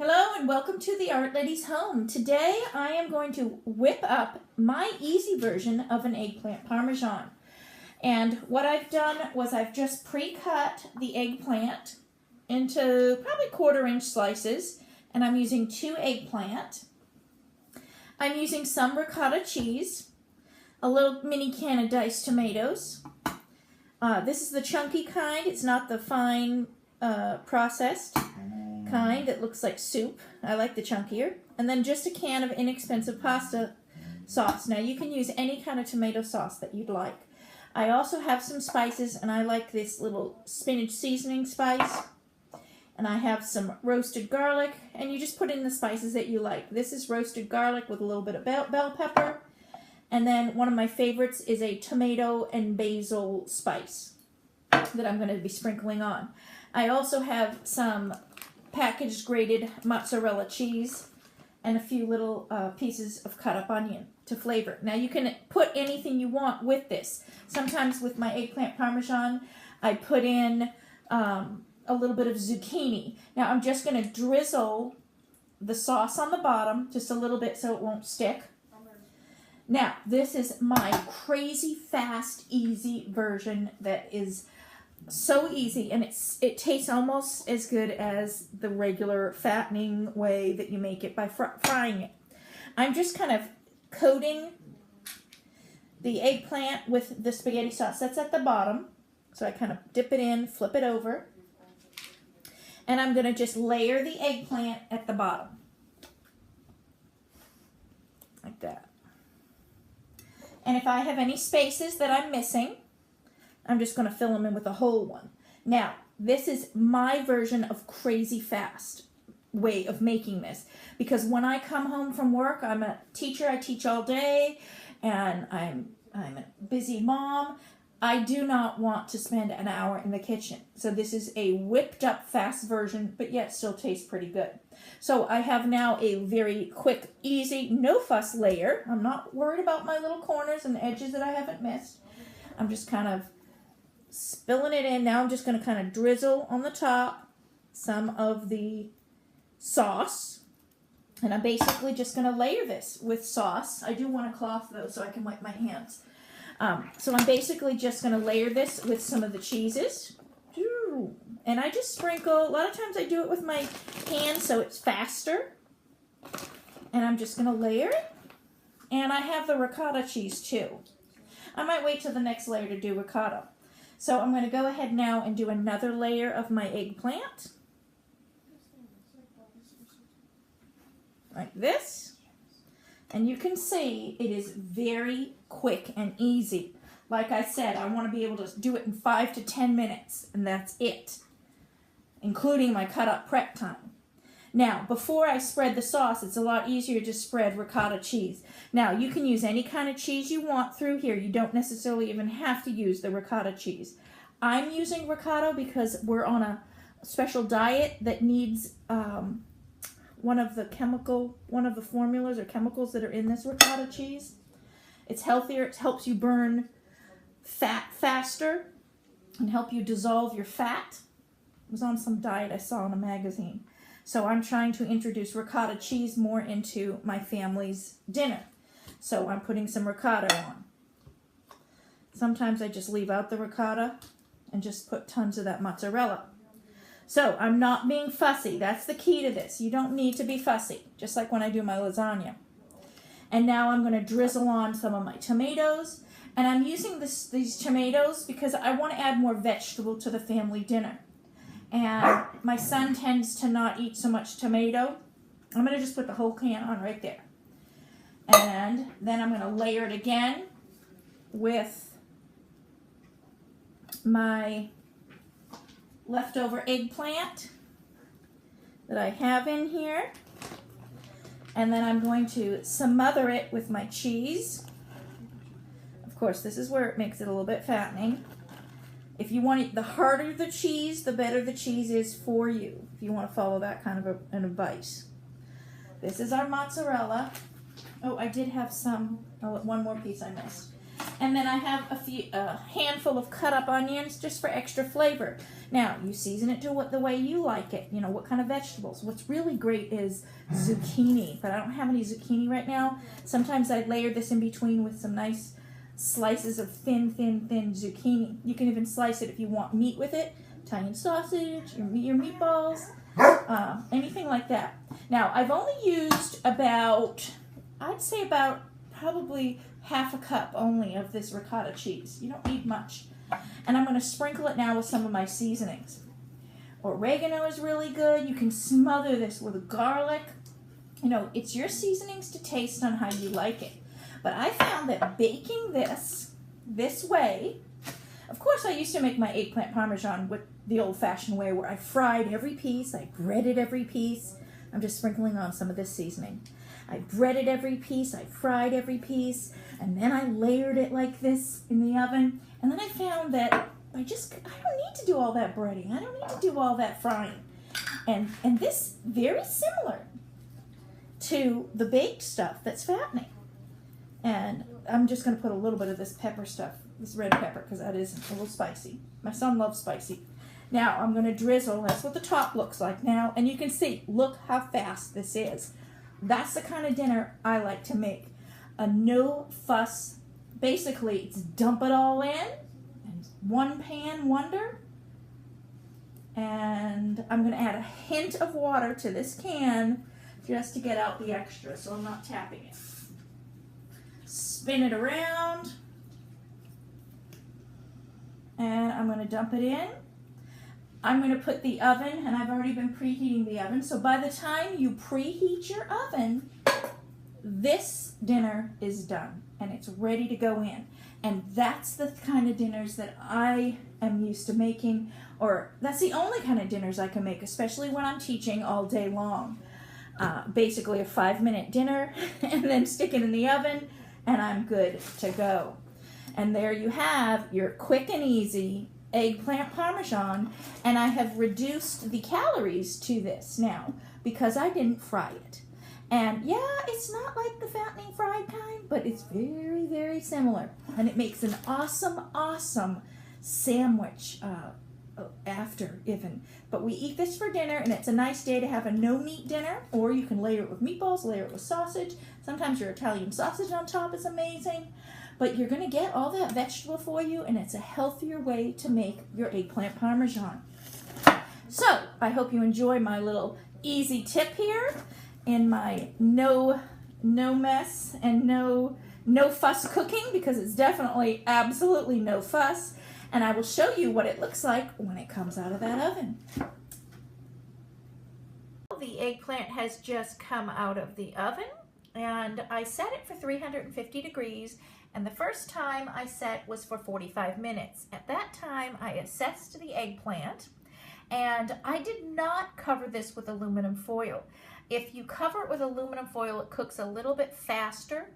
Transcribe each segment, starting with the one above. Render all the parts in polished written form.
Hello and welcome to the Art Lady's home. Today I am going to whip up my easy version of an eggplant parmesan. And what I've done was I've just pre-cut the eggplant into probably 1/4-inch slices, and I'm using 2 eggplant. I'm using some ricotta cheese, a little mini can of diced tomatoes. This is the chunky kind. It's not the fine processed kind that looks like soup. I like the chunkier. And then just a can of inexpensive pasta sauce. Now you can use any kind of tomato sauce that you'd like. I also have some spices, and I like this little spinach seasoning spice. And I have some roasted garlic, and you just put in the spices that you like. This is roasted garlic with a little bit of bell pepper. And then one of my favorites is a tomato and basil spice that I'm going to be sprinkling on. I also have some packaged grated mozzarella cheese and a few little pieces of cut up onion to flavor. Now you can put anything you want with this. Sometimes with my eggplant parmesan, I put in a little bit of zucchini. Now I'm just going to drizzle the sauce on the bottom just a little bit so it won't stick. Now this is my crazy fast, easy version that is so easy, and it tastes almost as good as the regular fattening way that you make it by frying it. I'm just kind of coating the eggplant with the spaghetti sauce that's at the bottom. So I kind of dip it in, flip it over, and I'm going to just layer the eggplant at the bottom. Like that. And if I have any spaces that I'm missing, I'm just going to fill them in with a whole one. Now, this is my version of crazy fast way of making this. Because when I come home from work, I'm a teacher. I teach all day, and I'm a busy mom. I do not want to spend an hour in the kitchen. So this is a whipped up fast version, but yet still tastes pretty good. So I have now a very quick, easy, no fuss layer. I'm not worried about my little corners and edges that I haven't missed. I'm just kind of spilling it in. Now I'm just going to kind of drizzle on the top some of the sauce. And I'm basically just going to layer this with sauce. I do want a cloth though so I can wipe my hands. So I'm basically just going to layer this with some of the cheeses. And I just sprinkle. A lot of times I do it with my hand so it's faster. And I'm just going to layer it. And I have the ricotta cheese too. I might wait till the next layer to do ricotta. So I'm going to go ahead now and do another layer of my eggplant. Like this. And you can see it is very quick and easy. Like I said, I want to be able to do it in 5 to 10 minutes, and that's it, including my cut-up prep time. Now, before I spread the sauce, it's a lot easier to spread ricotta cheese. Now, you can use any kind of cheese you want through here. You don't necessarily even have to use the ricotta cheese. I'm using ricotta because we're on a special diet that needs one of the formulas or chemicals that are in this ricotta cheese. It's healthier. It helps you burn fat faster and help you dissolve your fat. It was on some diet I saw in a magazine. So I'm trying to introduce ricotta cheese more into my family's dinner. So I'm putting some ricotta on. Sometimes I just leave out the ricotta and just put tons of that mozzarella. So I'm not being fussy. That's the key to this. You don't need to be fussy, just like when I do my lasagna. And now I'm going to drizzle on some of my tomatoes. And I'm using these tomatoes because I want to add more vegetable to the family dinner. And my son tends to not eat so much tomato. I'm going to just put the whole can on right there. And then I'm going to layer it again with my leftover eggplant that I have in here. And then I'm going to smother it with my cheese. Of course, this is where it makes it a little bit fattening. If you want it, the harder the cheese, the better the cheese is for you, if you want to follow that kind of an advice. This is our mozzarella. Oh, I did have one more piece I missed. And then I have a handful of cut up onions just for extra flavor. Now, you season it to the way you like it. You know, what kind of vegetables. What's really great is zucchini, but I don't have any zucchini right now. Sometimes I layer this in between with some nice slices of thin zucchini. You can even slice it if you want meat with it. Italian sausage, your meatballs, anything like that. Now, I've only used I'd say about probably half a cup only of this ricotta cheese. You don't need much. And I'm going to sprinkle it now with some of my seasonings. Oregano is really good. You can smother this with garlic. You know, it's your seasonings to taste on how you like it. But I found that baking this way, of course I used to make my eggplant parmesan with the old-fashioned way where I fried every piece, I breaded every piece. I'm just sprinkling on some of this seasoning. I breaded every piece, I fried every piece, and then I layered it like this in the oven. And then I found that I don't need to do all that breading. I don't need to do all that frying. And this very similar to the baked stuff that's fattening. And I'm just going to put a little bit of this pepper stuff, this red pepper, because that is a little spicy. My son loves spicy. Now I'm going to drizzle. That's what the top looks like now. And you can see, look how fast this is. That's the kind of dinner I like to make. A no fuss, basically it's dump it all in, and one pan wonder. And I'm going to add a hint of water to this can just to get out the extra, so I'm not tapping it. Spin it around. And I'm going to dump it in. I'm going to put the oven, and I've already been preheating the oven, so by the time you preheat your oven, this dinner is done, and it's ready to go in. And that's the kind of dinners that I am used to making, or that's the only kind of dinners I can make, especially when I'm teaching all day long. Basically a 5-minute dinner, and then stick it in the oven, and I'm good to go. And there you have your quick and easy eggplant parmesan, and I have reduced the calories to this now because I didn't fry it. And yeah, it's not like the fattening fried kind, but it's very similar, and it makes an awesome sandwich after even. But we eat this for dinner, and it's a nice day to have a no meat dinner, or you can layer it with meatballs, layer it with sausage. Sometimes your Italian sausage on top is amazing. But you're going to get all that vegetable for you, and it's a healthier way to make your eggplant parmesan. So, I hope you enjoy my little easy tip here in my no mess and no fuss cooking, because it's definitely absolutely no fuss. And I will show you what it looks like when it comes out of that oven. The eggplant has just come out of the oven, and I set it for 350 degrees. And the first time I set was for 45 minutes. At that time, I assessed the eggplant, and I did not cover this with aluminum foil. If you cover it with aluminum foil, it cooks a little bit faster,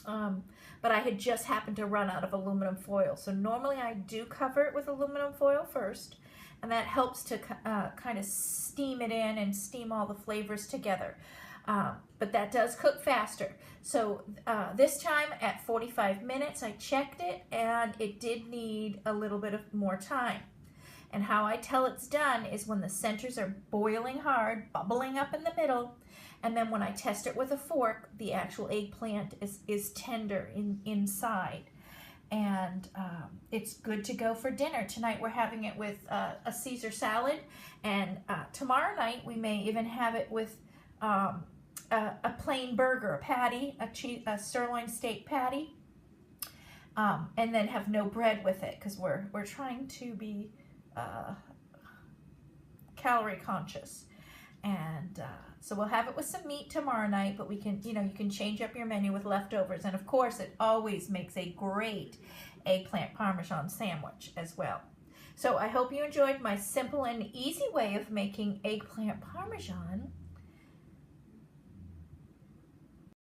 but I had just happened to run out of aluminum foil. So normally I do cover it with aluminum foil first, and that helps to kind of steam it in and steam all the flavors together. But that does cook faster. So this time at 45 minutes, I checked it, and it did need a little bit of more time. And how I tell it's done is when the centers are boiling hard, bubbling up in the middle, and then when I test it with a fork, the actual eggplant is tender inside. And it's good to go for dinner. Tonight we're having it with a Caesar salad, and tomorrow night we may even have it with a plain burger, a patty, a sirloin steak patty, and then have no bread with it, because we're trying to be calorie conscious. And so we'll have it with some meat tomorrow night, but we can, you can change up your menu with leftovers. And of course, it always makes a great eggplant parmesan sandwich as well. So I hope you enjoyed my simple and easy way of making eggplant parmesan.